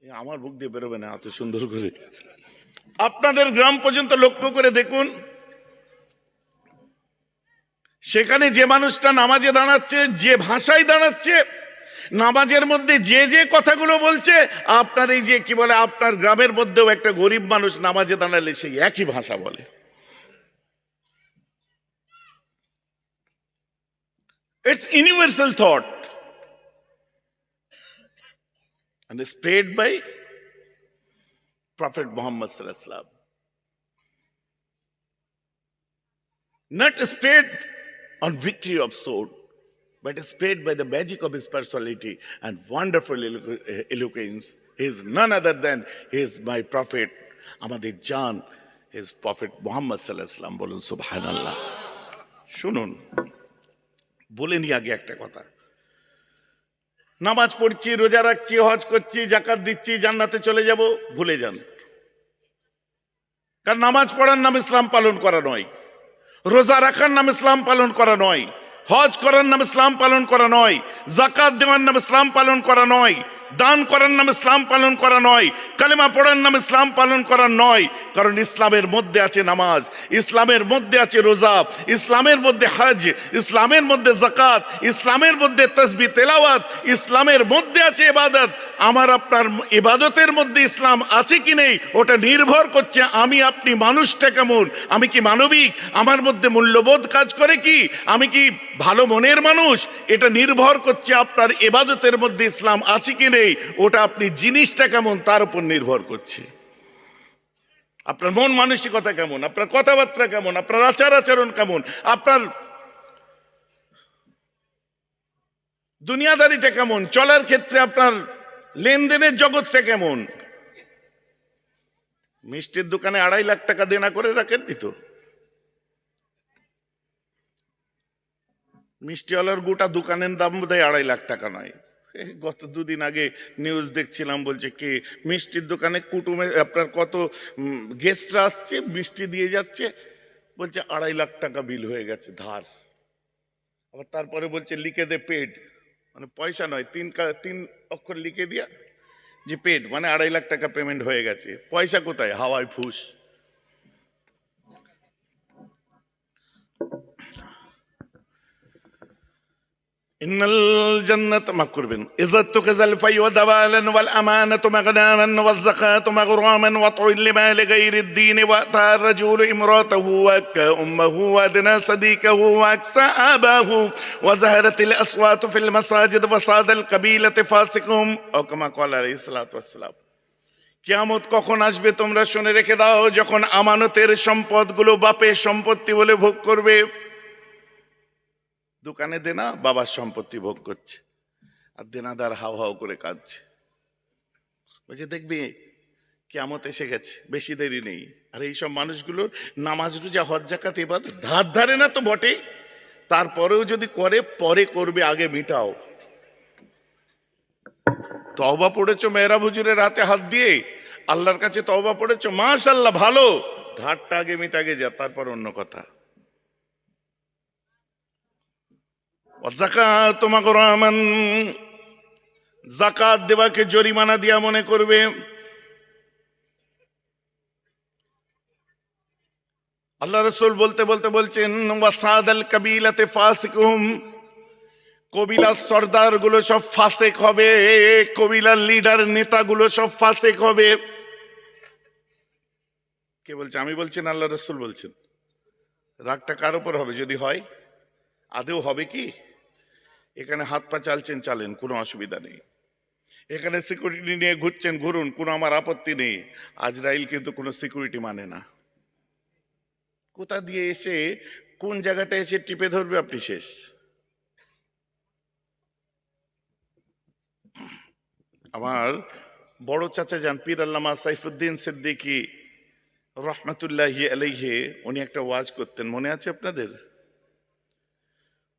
আমার বুক দিয়ে বেরোবে না এত সুন্দর করে। আপনাদের গ্রাম পর্যন্ত লক্ষ্য করে দেখুন, সেখানে যে মানুষটা নামাজে দাঁড়াচ্ছে, যে ভাষায় দাঁড়াচ্ছে, নামাজের মধ্যে যে যে কথাগুলো বলছে, আপনার এই যে কি বলে, আপনার গ্রামের মধ্যেও একটা গরিব মানুষ নামাজে দাঁড়ালে সেই একই ভাষা বলে। It's universal thought and spread by Prophet Muhammad sallallahu alaihi wasallam. Not spread on victory of sword, but spread by the magic of his personality and wonderful eloquence. He is none other than he is my prophet, আমাদের জান, his prophet Muhammad sallallahu alaihi wasallam. বলুন সুবহানাল্লাহ। শুনুন, বলে নি আগে একটা কথা, নামাজ পড়ছি, রোজা রাখছি, হজ করছি, যাকাত দিচ্ছি, জান্নাতে চলে যাব, ভুলে যান। কারণ নামাজ পড়ার নাম ইসলাম পালন করা নয়, রোজা রাখার নাম ইসলাম পালন করা নয়, হজ করার নাম ইসলাম পালন করা নয়, যাকাত দেওয়ার নাম ইসলাম পালন করা নয়, দান করার নাম ইসলাম পালন করা নয়, কালেমা পড়ার নাম ইসলাম পালন করা নয়। কারণ ইসলামের মধ্যে আছে নামাজ, ইসলামের মধ্যে আছে রোজা, ইসলামের মধ্যে হজ, ইসলামের মধ্যে যাকাত, ইসলামের মধ্যে তাসবিহ তেলাওয়াত, ইসলামের মধ্যে আছে ইবাদত। আমার আপনার ইবাদতের মধ্যে ইসলাম আছে কি নেই, ওটা নির্ভর করছে আমি আপনি মানুষটা কেমন, আমি কি মানবিক, আমার মধ্যে মূল্যবোধ কাজ করে কি, আমি কি ভালো মনের মানুষ, এটা নির্ভর করছে আপনার ইবাদতের মধ্যে ইসলাম আছে কি নেই, ওটা আপনি জিনিসটা কেমন তার উপর নির্ভর করছে। আপনার মন মানসিকতা কেমন, আপনার কথাবার্তা কেমন, আপনার আচার আচরণ কেমন, আপনার দুনিয়াদারিটা কেমন, চলার ক্ষেত্রে আপনার লেনদেনের জগৎটা কেমন। মিষ্টির দোকানে 2.5 লাখ টাকা দেনা করে রাখেননি তো? মিষ্টিওয়ালার গোটা দোকানের দাম বোধহয় 2.5 লাখ টাকা নয়। গত 2 দিন আগে নিউজ দেখছিলাম, বলছে কি মিষ্টির দোকানে কুটুমে আপনার কত গেস্টরা আসছে, মিষ্টি দিয়ে যাচ্ছে, বলছে 2.5 লাখ টাকা বিল হয়ে গেছে ধার। আবার তারপরে বলছে লিখে দে পেড, মানে পয়সা নয়, 3 অক্ষর লিখে দিয়া যে পেড, মানে 2.5 লাখ টাকা পেমেন্ট হয়ে গেছে। পয়সা কোথায়? হাওয়ায় ফুস। ইন্নাল জান্নাত মাফ করবেন, ইজ্জাতু কাযাল ফাই ওয়া দাওয়ালান ওয়াল আমানাতু মাগনামান ওয়াজ যাকাতু মাগরামান ওয়া তুইল লিমাল গায়রিদ দীন ওয়া তার রাজুলু ইমরাতাহু ওয়া কা উম্মুহু ওয়া আদনা সাদিকাহু ওয়া আকসা আবাহু ওয়া যাহারাতিল আসওয়াতু ফিল মাসাজিদ ওয়া সাদাল কাবিলাতি ফাসিকুম ও কামা ক্বালা আলাইহিস সালাতু ওয়াস সালাম। কিয়ামত কখন আসবে তোমরা শুনে রেখে দাও, যখন আমানতের সম্পদগুলো বাপের সম্পত্তি বলে ভোগ করবে। দোকানে দেনা, বাবার সম্পত্তি ভোগ করছে, আর দেনাদার হাও হাও করে কাঁদছে। বলছে দেখবি কিয়ামত এসে গেছে, বেশি দেরি নেই। আর এইসব মানুষগুলোর নামাজ রোজা হজ যাকাত ইবাদত ধার ধারে না তো বটেই, তারপরেও যদি করে পরে করবে, আগে মিটাও। তওবা পড়েছো মেহরাব হুজুরের হাতে হাত দিয়ে, আল্লাহর কাছে তওবা পড়েছো, মাশাআল্লাহ ভালো, ধারটা আগে মিটাগে যা, তারপর অন্য কথা। যাকাত মাগরামান, যাকাত দেওয়াকে জরিমানা দিয়া মনে করবে। আল্লাহ রাসূল বলতে বলতে বলছেন ওয়াসাদাল কাবিলাতে ফাসিকুম, কবিলার সর্দার গুলো সব ফাসেক হবে, কবিলার লিডার নেতাগুলো সব ফাসেক হবে। কে বলছে? আমি বলছি না, আল্লাহ রাসূল বলছেন। রাগটা কার উপর হবে? যদি হয়, আদেও হবে কি? এখানে হাত পা চালছেন চালেন, কোনো অসুবিধা নেই। এখানে সিকিউরিটি নিয়ে ঘুরছেন ঘুরুন, কোনো আমার আপত্তি নেই। আজরাইল কিন্তু কোনো সিকিউরিটি মানে না। কোথা দিয়ে এসে কোন জায়গাটা এসে টিপে ধরবে আপনি শেষ। আমার বড় চাচা যান পীর আল্লামা সাইফুদ্দিন সিদ্দিকী রহমাতুল্লাহি আলাইহি, উনি একটা ওয়াজ করতেন, মনে আছে আপনাদের?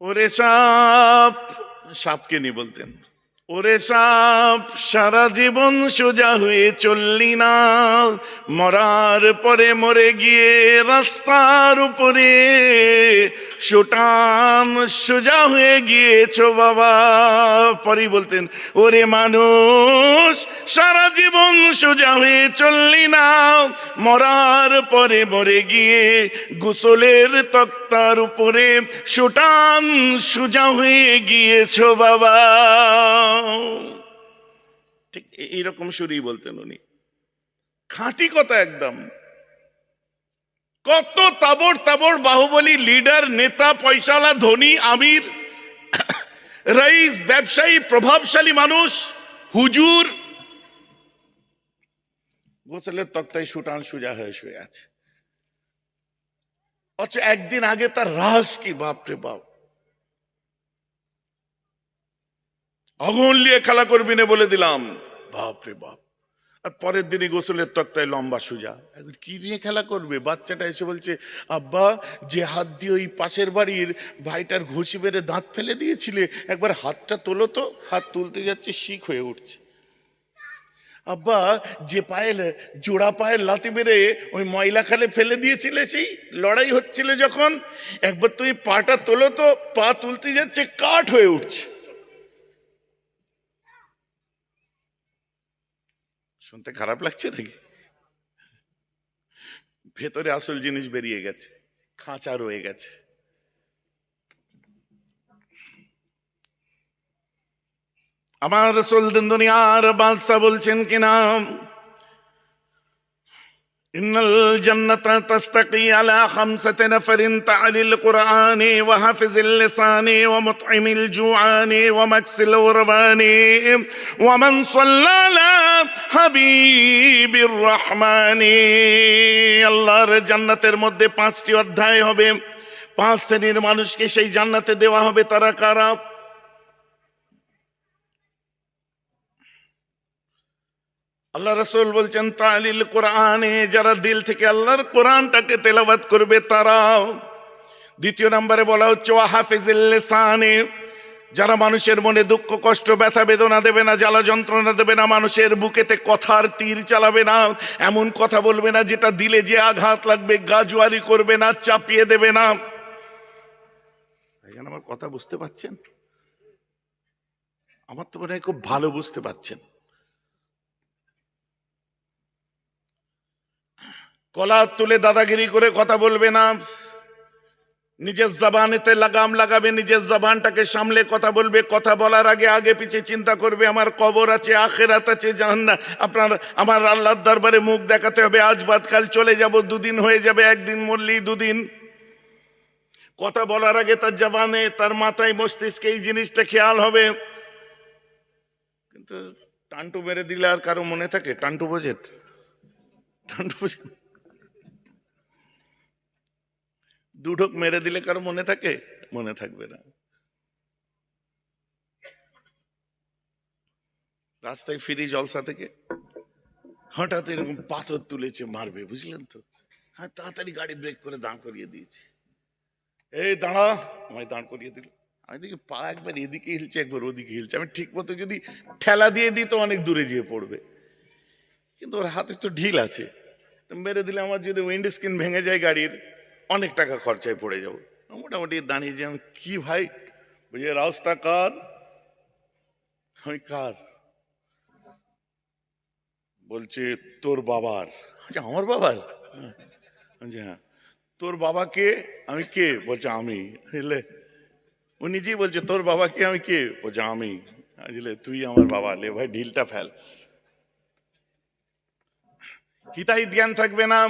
ওরে সাপ, সাপকে নিয়ে বলতেন, ওরে সাপ সারা জীবন সোজা হয়ে চললি না, মরার পরে মরে গিয়ে রাস্তার উপরে সুটান সোজা হয়ে গিয়েছো বাবা। পরে বলতেন, ওরে মানুষ সারা জীবন সোজা হয়ে চললি না, মরার পরে মরে গিয়ে গোসলের তক্তার উপরে সুটান সোজা হয়ে গিয়েছো বাবা। ঠিক এইরকম সুরেই বলতেন উনি, খাঁটি কথা একদম। কত তাবড় তাবড় বাহুবলী লিডার, নেতা, পয়সাওয়ালা, ধনী, আমির, রাইস, ব্যবসায়ী, প্রভাবশালী মানুষ, হুজুর, গোসলের তক্তায় সুটান সুজা হয়ে শুয়ে আছে। অথচ একদিন আগে তার রাজ কি, বাপরে বাপ, আগুন নিয়ে খেলা করবি না বলে দিলাম, বাপরে বাপ। আর পরের দিনই গোসলের তক্তায় লম্বা সুজা। কি নিয়ে খেলা করবে? বাচ্চাটা এসে বলছে, আব্বা, যে হাত দিয়ে ওই পাশের বাড়ির ভাইটার ঘুষি বেড়ে দাঁত ফেলে দিয়েছিলে, একবার হাতটা তোলো তো। হাত তুলতে যাচ্ছে, শিখ হয়ে উঠছে। আব্বা, যে পায়ে জোড়া পায়ের লাথি মেরে ওই ময়লা খালে ফেলে দিয়েছিলে, সেই লড়াই হচ্ছিল যখন, একবার তুমি পাটা তোলো তো। পা তুলতে যাচ্ছে, কাঠ হয়ে উঠছে। শুনতে খারাপ লাগছে নাকি? ভেতরে আসল জিনিস বেরিয়ে গেছে, খাঁচা রয়ে গেছে। আমার রাসূল দিন দুনিয়ার বাদশা বলছেন কিনা, ইন্নাল জান্নাতা তাস্তাকি আলা খামসাতি নাফারিন তা'লিল কুরআনি ওয়া হাফিজিল লিসানি ওয়া মুত'ইমিল জুআনি ওয়া মাকসিল উরবানি ওয়া মান সাল্লালা হাবিবির রহমানি। আল্লাহর জান্নাতের মধ্যে 5টি অধ্যায় হবে, 5 শ্রেণীর মানুষকে সেই জান্নাতে দেওয়া হবে। তারা কারা? আল্লাহ রাসূল বলছেন, তালিল কোরআনে, যারা দিল থেকে আল্লাহর কোরআনটাকে তেলাওয়াত করবে তারা। দ্বিতীয় নম্বরে বলা হচ্ছে ওয়া হাফিজিল লিসানে, যারা মানুষের মনে দুঃখ, কষ্ট, ব্যথা, বেদনা দেবে না, জ্বালা যন্ত্রণা দেবে না, মানুষের বুকেতে কথার তীর চালাবে না, এমন কথা বলবে না যেটা দিলে যে আঘাত লাগবে, গাজুয়ারি করবে না, চাপিয়ে দেবে না। এখানে আমার কথা বুঝতে পাচ্ছেন? আমার তো মনে হয় খুব ভালো বুঝতে পাচ্ছেন। কলা তুলে দাদাগিরি করে কথা বলবে না, নিজের জবানেতে লাগাম লাগাবে, নিজের জবানটাকে সামলে কথা বলবে। কথা বলার আগে আগে পিছে চিন্তা করবে, আমার কবর আছে, আখিরাত আছে, জাহান্নাম, আমার আল্লাহর দরবারে মুখ দেখাতে হবে, আজ বাদ কাল চলে যাব, 2 দিন হয়ে যাবে, একদিন মরলি 2 দিন। কথা বলার আগে তার জবানে, তার মাথায়, মস্তিষ্কে এই জিনিসটা খেয়াল হবে। কিন্তু টান্টু মেরে দিলে আর কারো মনে থাকে? টান্টু বোঝেন? টান্টু বোঝেন? 2 ঢোক মেরে দিলে কারো মনে থাকে? মনে থাকবে না। রাস্তায় ফিরি জলসা থেকে, হঠাৎ এরকম পাথর তুলেছে, মারবে, বুঝলেন তো? হ্যাঁ, তাড়াতাড়ি গাড়ি ব্রেক করে দাঁড় করিয়ে দিয়েছে। এই দাঁড়া, আমায় দাঁড় করিয়ে দিল। আমি দেখি পা একবার এদিকে হিলছে, একবার ওদিকে হিলছে। আমি ঠিক মতো যদি ঠেলা দিয়ে দিই তো অনেক দূরে গিয়ে পড়বে, কিন্তু ওর হাতে তো ঢিল আছে। মেরে দিলে আমার যদি উইন্ড স্ক্রিন ভেঙে যায় গাড়ির, অনেক টাকা খরচায় পড়ে যাবো। মোটামুটি দাঁড়িয়ে যে, আমি কি ভাই, বুঝে রাস্তা কার? আমি কার? বলছে তোর বাবার। আমার বাবার? হ্যাঁ। তোর বাবাকে? আমি কে? বলছে আমি। ও নিজেই বলছে তোর বাবাকে? আমি কে? বলছে আমি। তুই আমার বাবা, লে ভাই ঢিলটা ফেল। হিতাহিত জ্ঞান থাকবে না,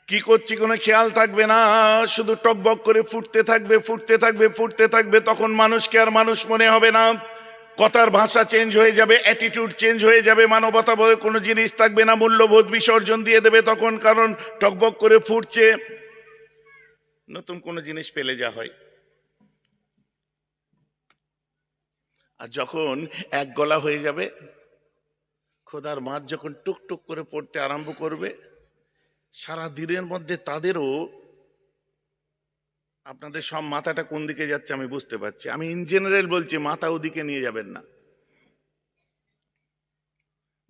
কি করছি কোনো খেয়াল থাকবে না, শুধু টকবক করে ফুটতে থাকবে, ফুটতে থাকবে, ফুটতে থাকবে। তখন মানুষকে আর মানুষ মনে হবে না, কথার ভাষা চেঞ্জ হয়ে যাবে, অ্যাটিটিউড চেঞ্জ হয়ে যাবে, মানবতা বলে কোনো জিনিস থাকবে না, মূল্যবোধ বিসর্জন দিয়ে দেবে তখন। কারণ টকবক করে ফুটছে, নতুন কোনো জিনিস পেলে যা হয়। আর যখন এক গলা হয়ে যাবে, খোদার মার যখন টুকটুক করে পড়তে আরম্ভ করবে, সারা দিনের মধ্যে তাদেরও, আপনাদের সব মাথাটা কোন দিকে যাচ্ছে আমি বুঝতে পারছি। আমি ইন জেনারেল বলছি, মাথা ওদিকে নিয়ে যাবেন না,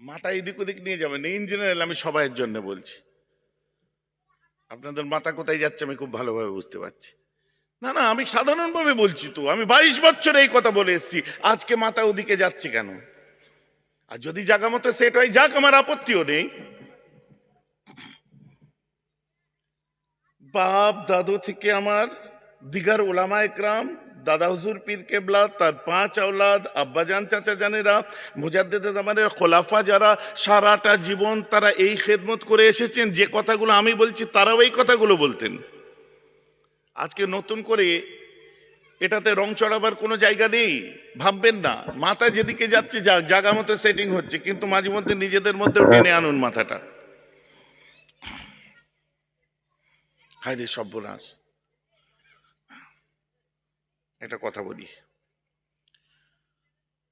মাথা এদিক ওদিক নিয়ে যাবেন না। ইন জেনারেল আমি সবাইয়ের জন্য বলছি। আপনাদের মাথা কোথায় যাচ্ছে আমি খুব ভালোভাবে বুঝতে পারছি। না না, আমি সাধারণভাবে বলছি তো, আমি 22 বছর এই কথা বলে এসেছি, আজকে মাথা ওদিকে যাচ্ছে কেন? আর যদি জায়গা মতো সেট হয় যাক, আমার আপত্তিও নেই। বাপ দাদু থেকে আমার দিগার ওলামা একরাম, দাদা হুজুর পীর কেবলা, তার 5 আওলাদ, আব্বাজান চাচা জানেরা, মুজাদ্দেদে জামানের খোলাফা যারা সারাটা জীবন তারা এই খেদমত করে এসেছেন, যে কথাগুলো আমি বলছি তারাও এই কথাগুলো বলতেন। আজকে নতুন করে এটাতে রং চড়াবার কোনো জায়গা নেই, ভাববেন না। মাথা যেদিকে যাচ্ছে যাক, জায়গা মতো সেটিং হচ্ছে, কিন্তু মাঝে মধ্যে নিজেদের মধ্যেও টেনে আনুন মাথাটা। হায় রে সর্বনাশ। একটা কথা বলি,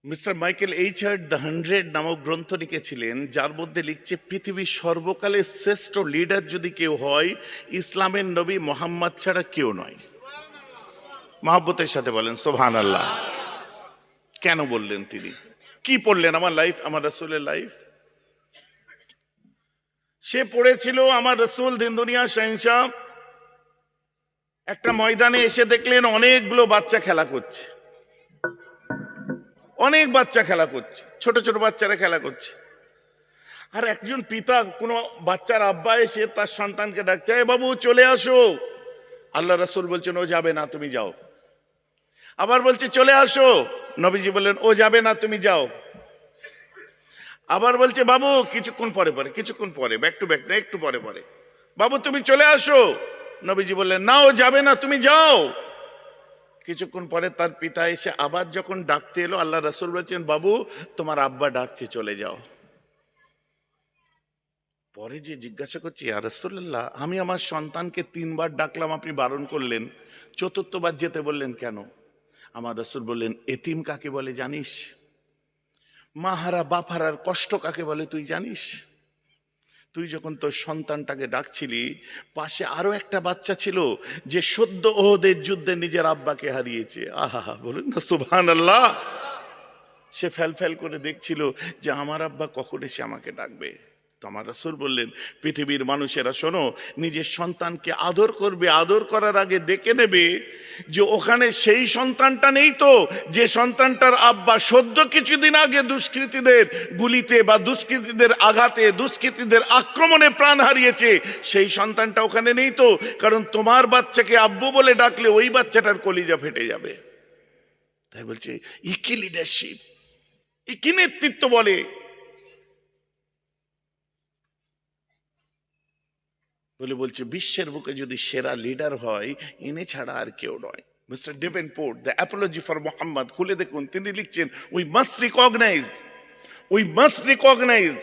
মিস্টার মাইকেল এইচহার্ট দ্য 100 নামক গ্রন্থ লিখেছিলেন, যার মধ্যে লিখছে পৃথিবীর সর্বকালের শ্রেষ্ঠ লিডার যদি কেউ হয়, ইসলামের নবী মোহাম্মদ ছাড়া কেউ নয়। মহব্বতের সাথে বলেন সুবহানাল্লাহ। কেন বললেন তিনি? কি পড়লেন? আমার লাইফ, আমার রাসূলের লাইফ। সে পড়েছিল আমার রাসূল দিন দুনিয়া শাহিনশাহ একটা ময়দানে এসে দেখলেন অনেকগুলো বাচ্চা খেলা করছে, অনেক বাচ্চা খেলা করছে, ছোট ছোট বাচ্চারা খেলা করছে। আর একজন পিতা, কোনো বাচ্চার আব্বা এসে তার সন্তানকে ডাকছে, এ বাবু চলে আসো। আল্লাহ রাসূল বলছেন ও যাবে না, তুমি যাও। আবার বলছে চলে আসো, নবীজি বললেন ও যাবে না, তুমি যাও। আবার বলছে বাবু, কিছুক্ষণ পরে পরে, কিছুক্ষণ পরে, ব্যাক টু ব্যাক না, একটু পরে পরে, বাবু তুমি চলে আসো। নবীজি বললেন না, ও যাবে না, তুমি যাও। কিছুক্ষণ পরে তার পিতা এসে আবার যখন ডাকতে এলো, আল্লাহ রাসূল বলছেন বাবু তোমার আব্বা ডাকছে, চলে যাও। পরে যে জিজ্ঞাসা করছি, ইয়া রাসূলুল্লাহ, আমি আমার সন্তানকে 3 বার ডাকলাম, আপনি বারণ করলেন, চতুর্থবার যেতে বললেন কেন? আমার রাসূল বললেন, এতিম কাকে বলে জানিস? মাহারা বাপারার কষ্ট কাকে বলে তুই জানিস? তুই যখন তোর সন্তানটাকে ডাকছিলি, পাশে আরো একটা বাচ্চা ছিল যে সদ্য ওহদের যুদ্ধে নিজের আব্বাকে হারিয়েছে। আহা, বলুন না সুবহানাল্লাহ। সে ফেল ফেল করে দেখছিল যে আমার আব্বা কখন এসে আমাকে ডাকবে। তো আমার রাসূল বললেন, পৃথিবীর মানুষেরা শোনো, নিজের সন্তানকে আদর করবে, আদর করার আগে দেখে নেবে যে ওখানে সেই সন্তানটা নেই তো যে সন্তানটার আব্বা সদ্য কিছুদিন আগে দুষ্কৃতীদের গুলিতে বা দুষ্কৃতীদের আঘাতে, দুষ্কৃতীদের আক্রমণে প্রাণ হারিয়েছে, সেই সন্তানটা ওখানে নেই তো। কারণ তোমার বাচ্চাকে আব্বু বলে ডাকলে ওই বাচ্চাটার কলিজা ফেটে যাবে। তাই বলছে ই কি লিডারশিপ, ই কি নেতৃত্ব বলে। বলছে বিশ্বের বুকে যদি সেরা লিডার হয়, ইনি ছাড়া আর কেউ নয়। Mister Davenport the Apology for Mohammad খুলে দেখুন, তিনি লিখছেন উই মাস্ট রিকগনাইজ,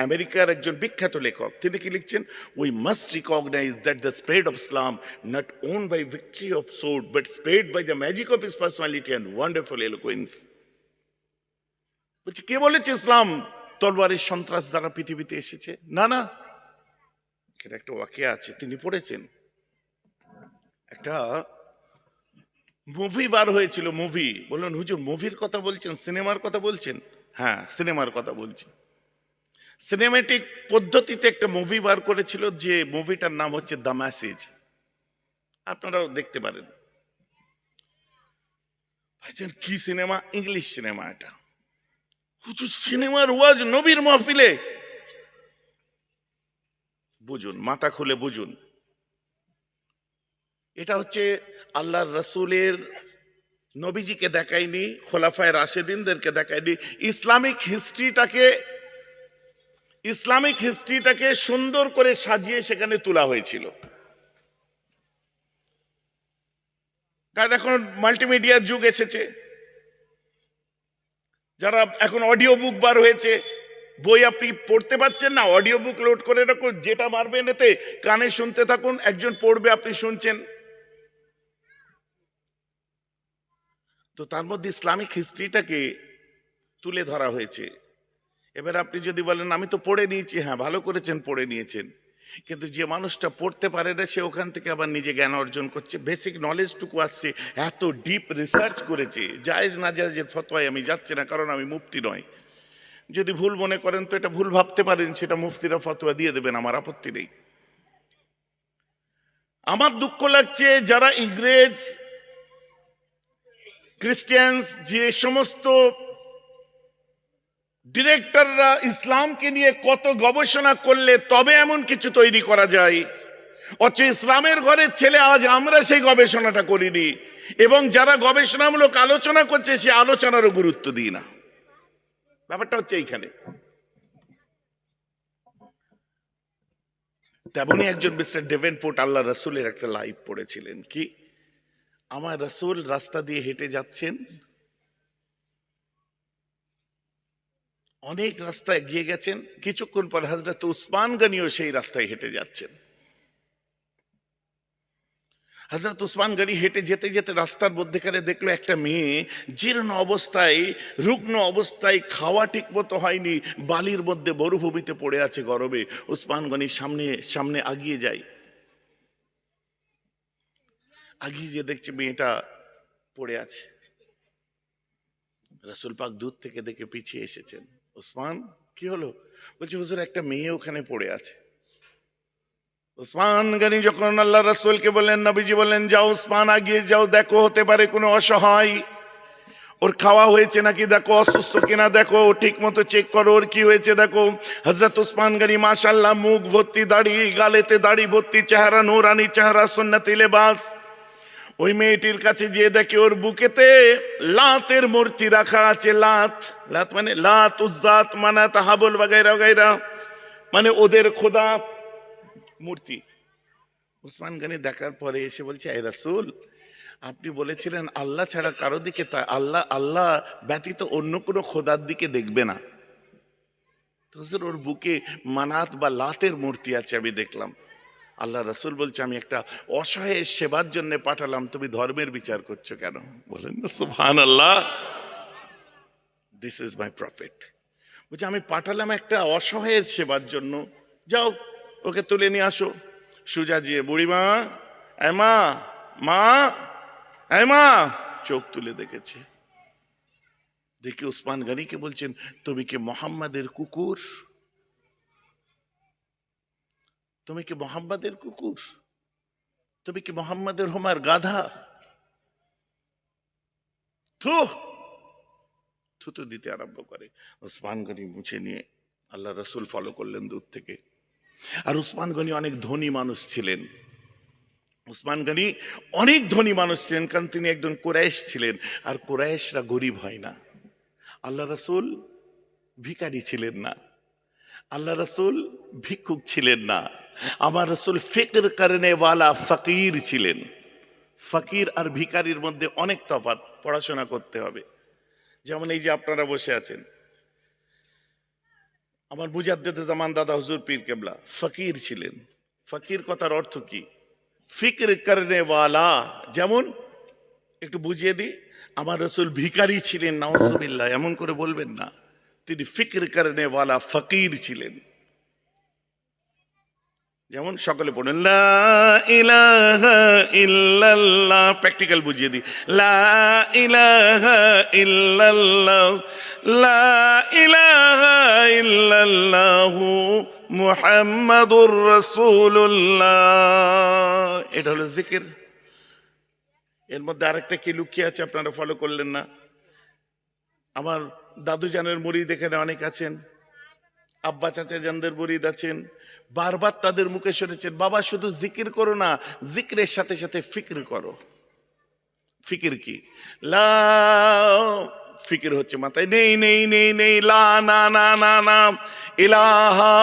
আমেরিকার একজন বিখ্যাত লেখক, তিনি কি লিখছেন? We must recognise that the spread of Islam not won by victory of sword but spread by the magic of his personality and wonderful eloquence. বলছে কে বলেছে ইসলাম তলোয়ারের সন্ত্রাস দ্বারা পৃথিবীতে এসেছে? না না, একটা ওয়াকিয়া আছে, তিনি পড়েছেন। একটা মুভি বার হয়েছিল, মুভি। বললেন হুজুর মুভির কথা বলছেন, সিনেমার কথা বলছেন? হ্যাঁ, সিনেমার কথা বলছি। সিনেমেটিক পদ্ধতিতে একটা মুভি বার করেছিল, যে মুভিটার নাম হচ্ছে দ্য মেসেজ। আপনারাও দেখতে পারেন। ভাইজান কি সিনেমা, ইংলিশ সিনেমা এটা। হুজুর সিনেমার ওয়াজ নবীর মাহফিলে? বুঝুন, মাথা খুলে বুঝুন। এটা হচ্ছে আল্লাহর রাসূলের, নবীজিকে দেখায়নি, খোলাফায়ে রাশেদিনদেরকে দেখায়নি। ইসলামিক হিস্ট্রিটাকে সুন্দর করে সাজিয়ে সেখানে তোলা হয়েছিল। কারণ এখন মাল্টিমিডিয়ার যুগ এসেছে, যারা এখন অডিও বুক বার হয়েছে, বই আপনি পড়তে পাচ্ছেন না, অডিও বুক লোড করে রাখুন, যেটা মারবেন এতে কানে শুনতে থাকুন, একজন পড়বে, আপনি শুনছেন। তো তার মধ্যে ইসলামিক হিস্ট্রিটাকে তুলে ধরা হয়েছে। এবার আপনি যদি বলেন আমি তো পড়ে নিয়েছি, হ্যাঁ ভালো করেছেন, পড়ে নিয়েছেন, কিন্তু যে মানুষটা পড়তে পারে না সে ওখান থেকে আবার নিজে জ্ঞান অর্জন করছে, বেসিক নলেজটুকু আসছে, এত ডিপ রিসার্চ করেছে। জায়েজ না জায়েজের ফতোয়ায় আমি যাচ্ছি না, কারণ আমি মুফতি নয়। যদি ভুল মনে করেন তো এটা ভুল ভাবতে পারেন, সেটা মুফতিরা ফতোয়া দিয়ে দেবেন, আমার আপত্তি নেই। আমার দুঃখ লাগছে যারা ইংরেজ, খ্রিস্টানস, যে সমস্ত ডিরেক্টররা ইসলামকে নিয়ে কত গবেষণা করলে তবে এমন কিছু তৈরি করা যায়, অথচ ইসলামের ঘরের ছেলে আজ আমরা সেই গবেষণাটা করিনি, এবং যারা গবেষণামূলক আলোচনা করছে সে আলোচনারও গুরুত্ব দিই না। ব্যাপারটা হচ্ছে এইখানে। তেমনি একজন মিস্টার ডেভেনপোর্ট আল্লাহ রসুলের একটা লাইভ পড়েছিলেন, কি আমার রসুল রাস্তা দিয়ে হেঁটে যাচ্ছেন, অনেক রাস্তা এগিয়ে গেছেন, কিছুক্ষণ পর হযরত উসমান গনিও সেই রাস্তায় হেঁটে যাচ্ছেন। হযরত উসমান গনি হেঁটে যেতে যেতে রাস্তার মধ্যেখানে দেখলো একটা মেয়ে জীর্ণ অবস্থায়, রুগ্ন অবস্থায়, খাওয়া ঠিক মতো হয়নি, বালির মধ্যে মরুভূমিতে পড়ে আছে গরমে। উসমান গনি সামনে সামনে আগিয়ে যায়, আগিয়ে যে দেখছে মেয়েটা পড়ে আছে। রাসূল পাক দূর থেকে দেখে পিছিয়ে এসেছেন। উসমান, কি হলো? বলছে হুজুর একটা মেয়ে ওখানে পড়ে আছে। উসমান গনি যখন আল্লাহ রাসূলকে বললেন, নবীজি বললেন যাও উসমান আগিয়ে যাও, দেখো হতে পারে কোনো অসহায়, ওর খাওয়া হয়েছে নাকি দেখো, অসুস্থ কিনা দেখো, ঠিক মতো চেক করো ওর কি হয়েছে দেখো। হযরত উসমান গনি মাশাআল্লাহ মুখ ভর্তি দাড়ি, গালেতে দাড়ি ভর্তি, চেহারা নূরানি চেহারা, সুন্নতি লেবাস। ওই মেয়েটির কাছে গিয়ে দেখে ওর বুকেতে লাতের মূর্তি রাখা আছে। লাত, লাত মানে লাত, উজ্জাত, মানাত, হাবল বাগাইরা গাইরা, মানে ওদের খোদা মূর্তি। উসমান গনি দেখার পরে এসে বলছে, এ রাসূল, আপনি বলেছিলেন আল্লাহ ছাড়া কারো দিকে আল্লাহ আল্লাহ ব্যতীত অন্য কোনো খোদার দিকে দেখবে না। হুজুর ওর বুকে মানাত বা লাতের মূর্তি আছে আমি দেখলাম। আল্লাহ রাসূল বলছে আমি একটা অসহায়ের সেবার জন্য পাঠালাম, তুমি ধর্মের বিচার করছো কেন? বলেন না সুবহানাল্লাহ। This is my prophet. বলছে আমি পাঠালাম একটা অসহায়ের সেবার জন্য, যাও ওকে তুলে নিয়ে আসো। সুজা জিয়ে বুড়িমা, মা মা মা, চোখ তুলে দেখেছে, দেখে উসমান গনিকে বলছেন তুমি কি মোহাম্মদের কুকুর? তুমি কি মোহাম্মদের কুকুর? তুমি কি মোহাম্মদের হোমার গাধা? থুতু দিতে আরম্ভ করে। উসমান গনি মুছে নিয়ে আল্লাহ রাসূল ফলো করলেন দূর থেকে। আর উসমান গনি অনেক ধনী মানুষ ছিলেন। উসমান গনি অনেক ধনী মানুষ ছিলেন, কারণ তিনি একজন কুরাইশ ছিলেন, আর কুরাইশরা গরিব হয় না। আল্লাহ রাসূল ভিখারি ছিলেন না, আল্লাহ রাসূল ভিক্ষুক ছিলেন না, আমার রাসূল ফিকর করনে ওয়ালা ফকির ছিলেন। ফকির আর ভিখারির মধ্যে অনেক তফাৎ, পড়াশোনা করতে হবে। যেমন এই যে আপনারা বসে আছেন, আমার মুজাদ্দেদে জামান দাদা হুজুর পীর কেবলা ফকির ছিলেন। ফকির কথার অর্থ কি? ফিকর করনে ওয়ালা। যেমন একটু বুঝিয়ে দিই, আমার রাসূল ভিখারি ছিলেন নাউজুবিল্লাহ এমন করে বলবেন না, তিনি ফিকর করনে ওয়ালা ফকির ছিলেন। যেমন সকলে পড়েন লা ইলাহা ইল্লাল্লাহ, প্র্যাকটিক্যাল বুঝিয়ে দিই, লা ইলাহা ইল্লাল্লাহ, লা ইলাহা ইল্লাল্লাহু মুহাম্মাদুর রাসূলুল্লাহ। এটা হলো জিকির। এর মধ্যে আরেকটা কি লুকিয়ে আছে আপনারা ফলো করলেন না? আমার দাদু জানের মুরিদ এখানে অনেক আছেন, আব্বা চাচা জানদের মুরিদ আছেন, বারবার তাদের মুখে শুনেছেন বাবা শুধু জিকির করো না, জিকিরের সাথে সাথে ফিকির করো। ফিকির কি? লা, ফিকির হচ্ছে মাথায় নেই নেই নেই নেই, লা না না না না, ইলাহা,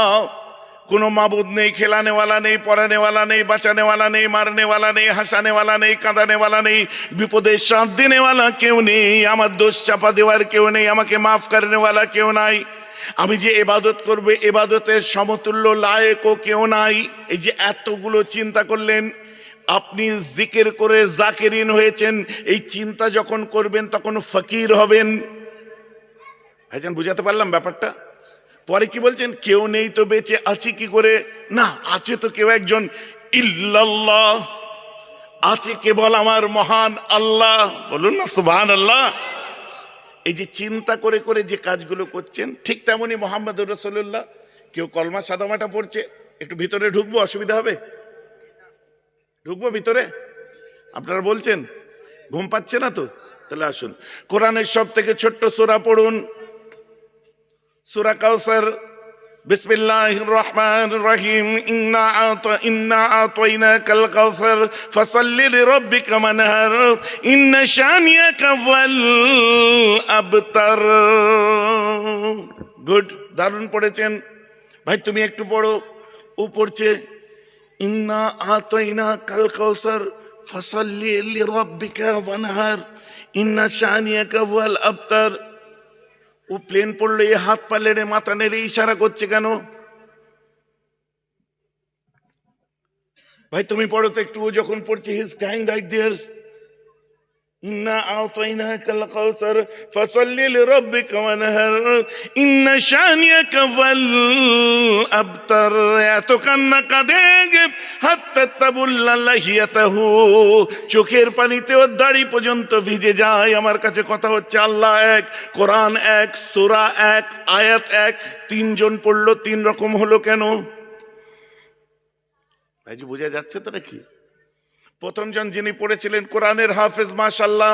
কোনো মাবুদ নেই, খেলানেওয়ালা নেই, পড়ানেওয়ালা নেই, বাঁচানেওয়ালা নেই, মারনেওয়ালা নেই, হাসানেওয়ালা নেই, কাঁদানেওয়ালা নেই, বিপদের সাথ দিনেওয়ালা কেউ নেই, আমার দোষ চাপা দেওয়ার কেউ নেই, আমাকে মাফ করনেওয়ালা কেউ নাই, আমি যে ইবাদত করব ইবাদতের সমতুল্য লায়েকও কেউ নাই। এই যে এতগুলো চিন্তা করলেন, আপনি জিকির করে জাকিরিন হয়েছেন। এই চিন্তা যখন করবেন তখন ফকির হবেন। ভাইজান বুঝাতে পারলাম ব্যাপারটা? পরে কি বলছেন? কেউ নেই তো বেঁচে আছি কি করে? না, আছে তো কেউ একজন, ইল্লাল্লাহ, আছে কেবল আমার মহান আল্লাহ। বলুন না সুবহানাল্লাহ। এই যে চিন্তা করে করে যে কাজগুলো করছেন, ঠিক তেমনি মুহাম্মদুর রাসূলুল্লাহ। কেউ কলমা সাদামাটা পড়ছে, একটু ভিতরে ঢুকবো, অসুবিধা হবে? ঢুকবো ভিতরে? আপনারা বলছেন ঘুম পাচ্ছে না তো? তাহলে আসুন, কোরআনের সব থেকে ছোট্ট সূরা পড়ুন, সূরা কাউসার, বিসমিল্লাহির রহমানির রহিম, ইন্না আতাইনাকাল কাউসার ফাসাল্লি লিরাব্বিকা ওয়ানহার ইন্না শানিয়াকা ওয়াল আবতার। গুড, দারুণ পড়েছেন ভাই, তুমি একটু পড়ো। ও পড়ছে ইন্না আতাইনাকাল কাউসার ফাসাল্লি লিরাব্বিকা ওয়ানহার ইন্না শানিয়াকা ওয়াল আবতার। ও প্লেন পড়লো, এ হাত পা লেড়ে মাথা নেড়ে ইশারা করছে কেন? ভাই তুমি পড়ো তো একটু। ও যখন পড়ছে, হি ইজ ক্রাইং রাইট দেয়ার, ইন্না আতাইনাকাল কাউসার ফাসাল্লি লিরাব্বিকা ওয়ানহার ইন্না শানিয়াকা ওয়াল আবতার। এত কান্না কাঁদে হাত্তা তাবুল্লা লাহিয়াতাহু, চোখের পানিতে ওর দাড়ি পর্যন্ত ভিজে যায়। আমার কাছে কথা হচ্ছে, আল্লাহ এক, কোরআন এক, সূরা এক, আয়াত এক, তিনজন পড়লো, তিন রকম হলো কেন? ভাইজি বোঝা যাচ্ছে তো নাকি? প্রথমজন যিনি পড়েছিলেন কোরআনের হাফেজ, মাশাআল্লাহ,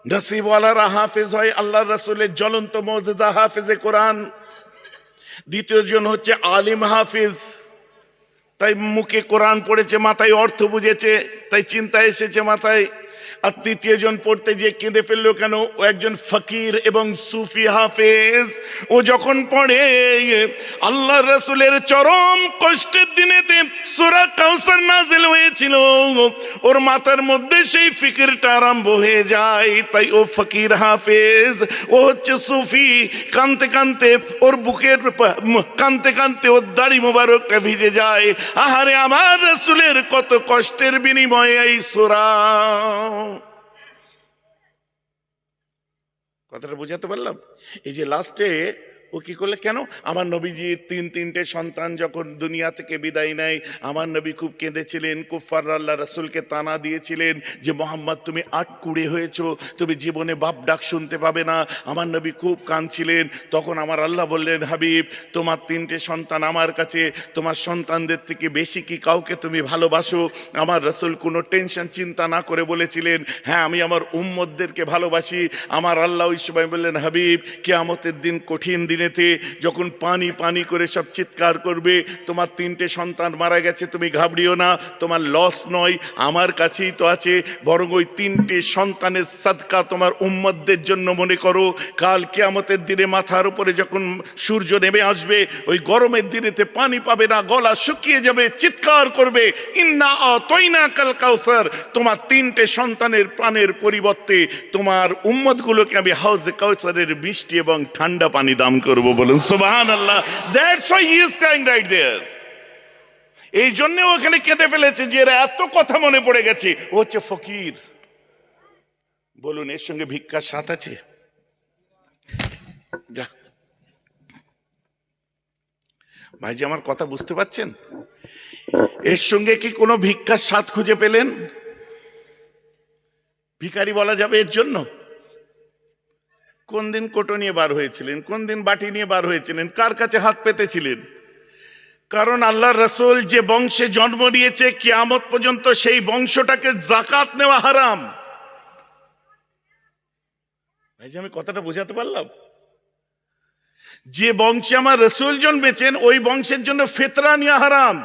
নসিবওয়ালারা হাফেজ হয়, আল্লাহর রাসূলের জ্বলন্ত মুজিজা হাফেজে কোরআন। দ্বিতীয় জন হচ্ছে আলিম হাফেজ, তাই মুখে কোরআন পড়েছে, মাথায় অর্থ বুঝেছে, তাই চিন্তা এসেছে মাথায়। আর তৃতীয় জন পড়তে যে কেঁদে ফেললো কেন? ও একজন ফকির এবং সুফি হাফেজ। ও যখন পড়ে আল্লাহ রাসূলের চরম কষ্টের দিনেতে সূরা কাউসার নাযিল হয়েছিল, ওর মাথার মধ্যে সেই ফিকিরটা আরম্ভ হয়ে যায়। তাই ও ফকির হাফেজ, ও হচ্ছে সুফি। কানতে কানতে ওর বুকের কানতে কানতে ওর দাড়ি মোবারকটা ভিজে যায়। আহারে আমার রাসূলের কত কষ্টের বিনিময়ে এই সূরা। কথাটা বুঝাতে পারলাম? এই যে লাস্টে ও কি করলে কেন? আমার নবীজি তিনটে সন্তান যখন দুনিয়া থেকে বিদায় নেয়, আমার নবী খুব কেঁদেছিলেন। কুফাররা আল্লাহ রাসূলকে তানা দিয়েছিলেন যে মোহাম্মদ তুমি আটকুড়ে হয়েছো, তুমি জীবনে বাপ ডাক শুনতে পাবে না। আমার নবী খুব কাঁদছিলেন। তখন আমার আল্লাহ বললেন, হাবিব তোমার তিনটে সন্তান আমার কাছে, তোমার সন্তানদের থেকে বেশি কি কাউকে তুমি ভালোবাসো? আমার রাসূল কোনো টেনশন চিন্তা না করে বলেছিলেন, হ্যাঁ আমি আমার উম্মতদেরকে ভালোবাসি। আমার আল্লাহ ওই সময় বললেন, হাবিব কিয়ামতের দিন কঠিন দিনেতে যখন পানি পানি করে সব চিৎকার করবে, তোমার তিনটে সন্তান মারা গেছে, তুমি ঘাবড়িও না, তোমার লস নয়, আমার কাছেই তো আছে। বরং ওই তিনটে সন্তানের সাদকা তোমার উম্মতদের জন্য মনে করো। কাল কিয়ামতের দিনে মাথার উপরে যখন সূর্য নেমে আসবে, ওই গরমের দিনেতে পানি পাবে না, গলা শুকিয়ে যাবে, চিৎকার করবে ইন্না আতাইনাকাল কাউসার। তোমার তিনটে সন্তানের প্রাণের পরিবর্তে তোমার উম্মতগুলোকে আমি হাউজে কাউসারের বৃষ্টি এবং ঠান্ডা পানি দান করবো। বলুন সুবহানাল্লাহ। That's why he is crying right there. এই জন্য ওখানে কেঁদে ফেলেছে যে এরা এত কথা মনে পড়ে গেছে। ও হচ্ছে ফকির। বলুন এর সঙ্গে ভিক্ষার স্বাদ আছে? ভাইজি আমার কথা বুঝতে পারছেন? এর সঙ্গে কি কোনো ভিক্ষার স্বাদ খুঁজে পেলেন? ভিখারি বলা যাবে এর জন্য? কোন দিন কোটো নিয়ে বার হয়েছিলেন? কোন দিন বাটি নিয়ে বার হয়েছিলেন? কার কাছে হাত পেতেছিলেন? কারণ আল্লাহর রাসূল যে বংশে জন্ম নিয়েছে, কিয়ামত পর্যন্ত সেই বংশটাকে যাকাত নেওয়া হারাম। ভাই আমি কথাটা বোঝাতে পারলাম? যে বংশে আমার রাসূল জন্মেছেন, ওই বংশের জন্য ফিতরা নেওয়া হারাম,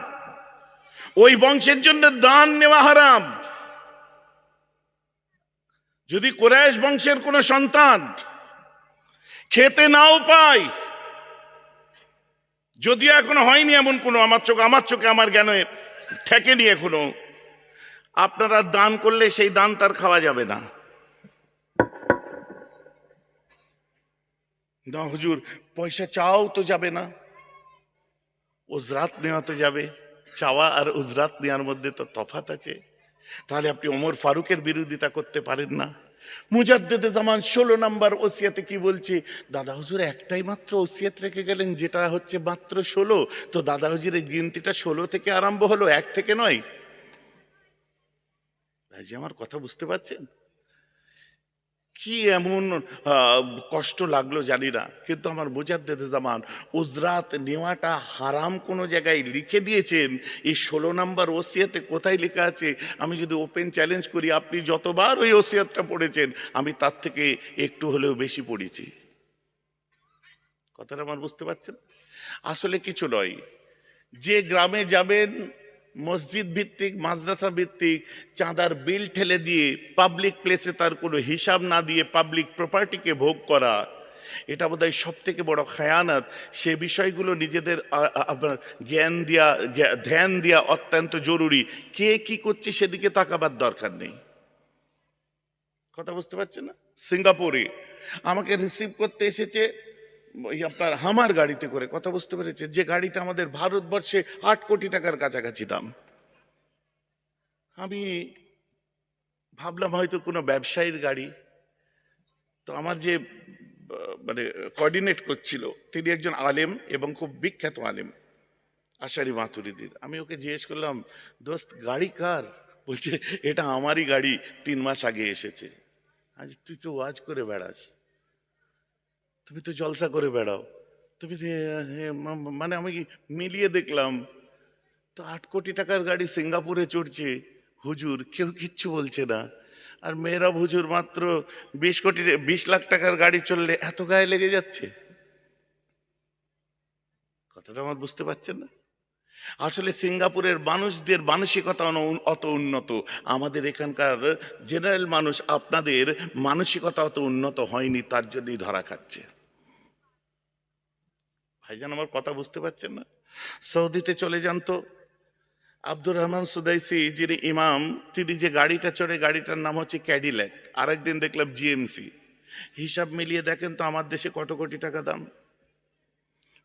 ওই বংশের জন্য দান নেওয়া হারাম। যদি কুরাইশ বংশের কোন সন্তান খেতে নাও পায়, যদিও এখনো হয়নি এমন কোনো, আমার চোখে আমার জ্ঞানে ঠেকেনি এখনো, আপনারা দান করলে সেই দান তার খাওয়া যাবে না। না হুজুর পয়সা চাও তো যাবে না, উজরাত নেওয়া তো যাবে। চাওয়া আর উজরাত নেওয়ার মধ্যে তো তফাৎ আছে। তাহলে আপনি ওমর ফারুকের বিরোধিতা করতে পারেন না। মুজাদ্দেদে জামান 16 নম্বর ওসিয়াতে কি বলছে? দাদা হুজুর একটাই মাত্র ওসিয়াত রেখে গেলেন, যেটা হচ্ছে মাত্র 16। তো দাদা হুজুরের গিনতিটা 16 থেকে আরম্ভ হলো, 1 থেকে নয়। ভাইজি আমার কথা বুঝতে পারছেন? কি এমন কষ্ট লাগলো জানি না, কিন্তু আমার মুজাদ্দেদে জামান উজরাত নেওয়াটা হারাম কোনো জায়গায় লিখে দিয়েছেন। এই 16 নম্বর ওসিয়াতে কোথায় লেখা আছে? আমি যদি ওপেন চ্যালেঞ্জ করি, আপনি যতবার ওই ওসিয়াতটা পড়েছেন, আমি তার থেকে একটু হলেও বেশি পড়েছি। কথাটা আমার বুঝতে পারছেন? আসলে কিছু নয়, যে গ্রামে যাবেন মসজিদ ভিত্তিক মাদ্রাসা ভিত্তিক চাঁদার বিল ঠেলে দিয়ে পাবলিক প্লেসে তার কোনো হিসাব না দিয়ে পাবলিক প্রপার্টিকে ভোগ করা, এটা বোধহয় সব থেকে বড় খেয়ানত। সে বিষয়গুলো নিজেদের আপনার ধ্যান দেওয়া অত্যন্ত জরুরি। কে কি করছে সেদিকে তাকাবার দরকার নেই। কথা বুঝতে পারছেন না? সিঙ্গাপুরে আমাকে রিসিভ করতে এসেছে ওই আপনার হামার গাড়িতে করে। কথা বুঝতে পেরেছে? যে গাড়িটা আমাদের ভারতবর্ষে 8 কোটি টাকার কাছাকাছি দাম। আমি ভাবলাম হয়তো কোনো ব্যবসায়ীর গাড়ি। তো আমার যে মানে কোঅর্ডিনেট করছিল তিনি একজন আলেম এবং খুব বিখ্যাত আলেম, আশারি মাতুরিদির। আমি ওকে জিজ্ঞেস করলাম, দোস্ত গাড়ি কার? বলছে এটা আমারই গাড়ি, 3 মাস আগে এসেছে। আজ তুই তো ওয়াজ করে বেড়াস, তুমি তো জলসা করে বেড়াও, তুমি মানে আমি মিলিয়ে দেখলাম তো 8 কোটি টাকার গাড়ি সিঙ্গাপুরে চড়ছে হুজুর, কেউ কিচ্ছু বলছে না। আর মেহরাব হুজুর মাত্র 20 লাখ টাকার গাড়ি চললে এত গায়ে লেগে যাচ্ছে। কথাটা আমার বুঝতে পারছেন না? আসলে সিঙ্গাপুরের মানুষদের মানসিকতা অত উন্নত, আমাদের এখানকার জেনারেল মানুষ আপনাদের মানসিকতা অত উন্নত হয়নি, তার জন্যই ধরা খাচ্ছে। ভাইজান আমার কথা বুঝতে পারছেন না? সৌদিতে চলে যান তো, আব্দুর রহমান সুদাইসি যিনি ইমাম, তিনি যে গাড়িটা চড়ে, গাড়িটার নাম হচ্ছে ক্যাডিল্যাক, আরেকদিন দেখলাম জিএমসি। হিসাব মিলিয়ে দেখেন তো আমার দেশে কত কোটি টাকা দাম।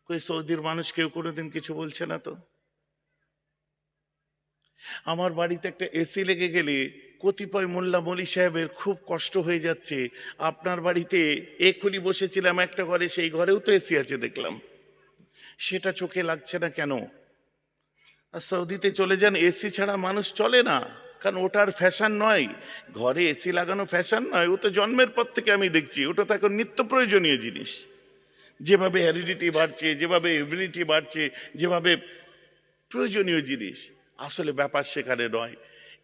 কই সৌদির মানুষ কেউ কোনোদিন কিছু বলছে না তো? আমার বাড়িতে একটা এসি লেগে গেলে কতিপয় মোল্লা মলি সাহেবের খুব কষ্ট হয়ে যাচ্ছে। আপনার বাড়িতে এক্ষুনি বসেছিলাম একটা ঘরে, সেই ঘরেও তো এসি আছে দেখলাম, সেটা চোখে লাগছে না কেন? আর সৌদিতে চলে যান, এসি ছাড়া মানুষ চলে না, কারণ ওটার ফ্যাশন নয়। ঘরে এসি লাগানো ফ্যাশন নয়, ও তো জন্মের পর থেকে আমি দেখছি ওটা তো এখন নিত্য প্রয়োজনীয় জিনিস। যেভাবে হ্যারিডিটি বাড়ছে, যেভাবে ইমিউনিটি বাড়ছে, যেভাবে প্রয়োজনীয় জিনিস, আসলে ব্যাপার সেখানে নয়।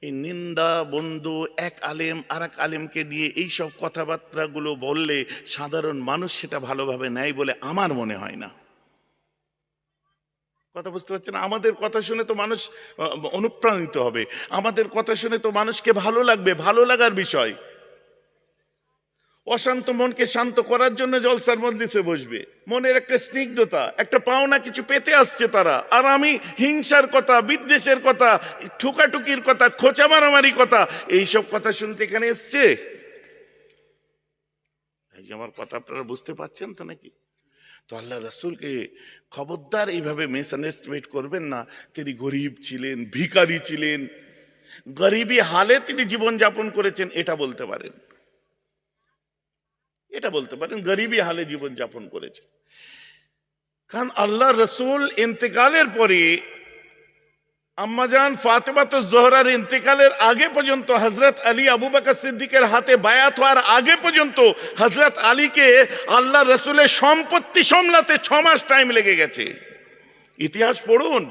এই নিন্দা বন্ধু, এক আলেম আর এক আলেমকে নিয়ে এইসব কথাবার্তাগুলো বললে সাধারণ মানুষ সেটা ভালোভাবে নেয় বলে আমার মনে হয় না। কথা বুঝতে পারছেন? আমাদের কথা শুনে তো মানুষ অনুপ্রাণিত হবে, আমাদের কথা শুনে তো মানুষকে ভালো লাগবে, ভালো লাগার বিষয়। অশান্ত মনকে শান্ত করার জন্য জলসার মজলিসে বসবে, মনের একটা স্নিগ্ধতা, একটা পাওনা কিছু পেতে আসছে তারা। আর আমি হিংসার কথা, বিদ্বেষের কথা, ঠুকাঠুকির কথা, খোঁচা মারামারি কথা, এইসব কথা শুনতে এখানে এসছে। এই যে আমার কথা আপনারা বুঝতে পারছেন তো নাকি? তো আল্লাহ রসুলকে খবরদার এইভাবে মিসআন্ডারস্ট্যান্ড করবেন না। তিনি গরিব ছিলেন, ভিখারি ছিলেন, গরিবী হালে তিনি জীবন যাপন করেছেন, এটা বলতে পারেন, এটা বলতে পারেন গরিবী হালে জীবন যাপন করেছে। কারণ আল্লাহ রসুল ইন্তেকালের পরে আম্মাজান ফাতেমা তো জোহরার ইন্তেকালের আগে পর্যন্ত হযরত আলী আবু বকর সিদ্দিকের হাতে বায়াত হওয়ার আগে পর্যন্ত হযরত আলীকে আল্লাহ রসুলের সম্পত্তি সামলাতে 6 মাস টাইম লেগে গেছে। ইতিহাস পড়ুন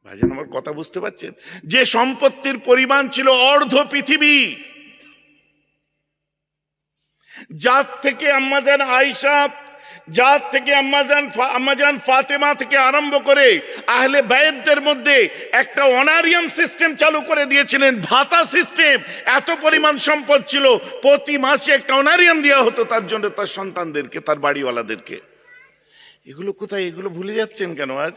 ভাইজান, আমার কথা বুঝতে পারছেন? যে সম্পত্তির পরিমাণ ছিল অর্ধ পৃথিবী, যার থেকে আম্মাজান আয়েশা, যার থেকে আম্মাজান ফাতেমা থেকে আরম্ভ করে আহলে বায়তদের মধ্যে একটা অনারিয়াম সিস্টেম চালু করে দিয়েছিলেন, ভাতা সিস্টেম। এত পরিমাণ সম্পদ ছিল, প্রতি মাসে একটা অনারিয়াম দেওয়া হতো তার জন্য, তার সন্তানদেরকে, তার বাড়িওয়ালাদেরকে। এগুলো কোথায়? এগুলো ভুলে যাচ্ছেন কেন আজ?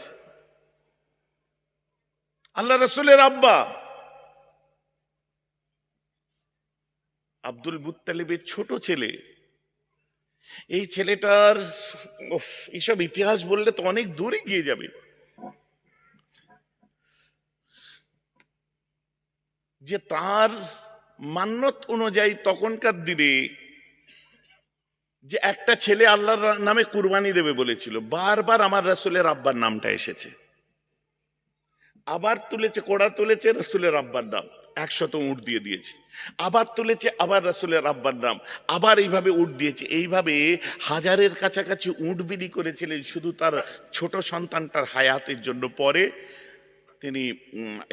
আল্লাহ রসুলের আব্বা আব্দুল মুত্তালিবের ছোট ছেলে, এই ছেলেটার এইসব ইতিহাস বললে তো অনেক দূরে গিয়ে যাবে। যে তার মান্যত অনুযায়ী তখনকার দিনে যে একটা ছেলে আল্লাহর নামে কুরবানি দেবে বলেছিল, বারবার আমার রাসূলের আব্বার নামটা এসেছে। আবার তুলেছে, কোড়া তুলেছে রাসূলের আব্বার নাম, 100 উট দিয়ে দিয়েছে। আবার তুলেছে, আবার রাসূলের আব্বার নাম, আবার এইভাবে উট দিয়েছে। এইভাবে 1000-এর কাছাকাছি উট বিলি করেছিলেন শুধু তার ছোট সন্তানটার হায়াতের জন্য। পরে তিনি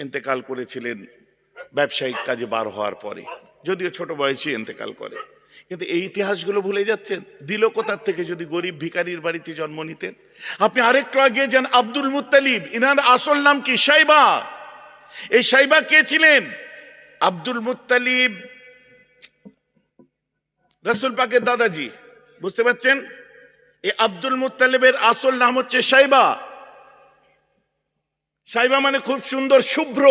ইন্তেকাল করেছিলেন ব্যবসায়িক কাজে বার হওয়ার পরে, যদিও ছোট বয়সে ইন্তেকাল করে। কিন্তু এই ইতিহাসগুলো ভুলে যাচ্ছেন। দিল কোথার থেকে যদি গরিব ভিখারির বাড়িতে জন্ম নিতেন? আপনি আরেকটু আগে যান, আব্দুল মুত্তালিব, ইনার আসল নাম কি? শাইবা। এই শাইবা কে ছিলেন? আব্দুল মুত্তালিব রাসূল পাকের দাদাজি, বুঝতে পারছেন? এই আব্দুল মুত্তালিবের আসল নাম হচ্ছে শাইবা। শাইবা মানে খুব সুন্দর, শুভ্র।